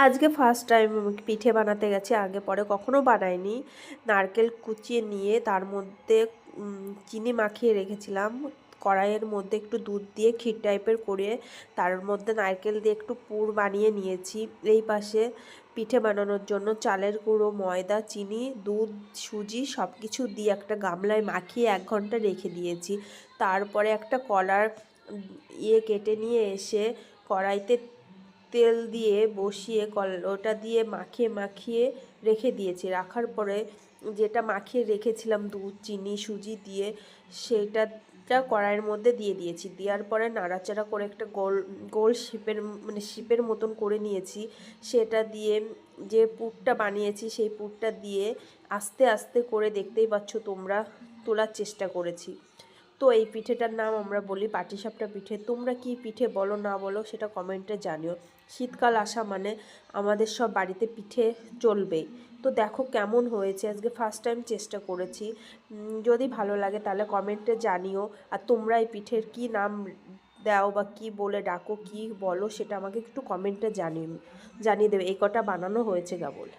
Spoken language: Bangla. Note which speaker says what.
Speaker 1: আজকে ফার্স্ট টাইম পিঠে বানাতে গেছি, আগে পরে কখনো বানাইনি। নারকেল কুচিয়ে নিয়ে তার মধ্যে চিনি মাখিয়ে রেখেছিলাম, কড়াইয়ের মধ্যে একটু দুধ দিয়ে ক্ষীর টাইপের করে তার মধ্যে নারকেল দিয়ে একটু পুর বানিয়ে নিয়েছি। এই পাশে পিঠে বানানোর জন্য চালের গুঁড়ো, ময়দা, চিনি, দুধ, সুজি সব কিছু দিয়ে একটা গামলায় মাখিয়ে 1 ঘন্টা রেখে দিয়েছি। তারপরে একটা কলার কেটে নিয়ে এসে কড়াইতে তেল দিয়ে বসিয়ে ওটা দিয়ে মাখিয়ে মাখিয়ে রেখে দিয়েছি। রাখার পরে যেটা মাখিয়ে রেখেছিলাম দুধ, চিনি, সুজি দিয়ে সেটা কড়াইয়ের মধ্যে দিয়ে দিয়েছি। দেওয়ার পরে নাড়াচাড়া করে একটা গোল গোল শেপের শিপের মতন করে নিয়েছি। সেটা দিয়ে যে পুরটা বানিয়েছি সেই পুরটা দিয়ে আস্তে আস্তে করে, দেখতেই পাচ্ছ তোমরা, তোলার চেষ্টা করেছি। তো এই পিঠেটার নাম আমরা বলি পাটিসাপটা পিঠে। তোমরা কি পিঠে বলো না বলো সেটা কমেন্টে জানিও। শীতকাল আসা মানে আমাদের সব বাড়িতে পিঠে চলবেই। তো দেখো কেমন হয়েছে, আজকে ফার্স্ট টাইম চেষ্টা করেছি। যদি ভালো লাগে তাহলে কমেন্টে জানিও। আর তোমরা এই পিঠের কি নাম দাও বা কি বলে ডাকো, কি বলো সেটা আমাকে একটু কমেন্টে জানিয়ে দেবে। এই কটা বানানো হয়েছে কেবল।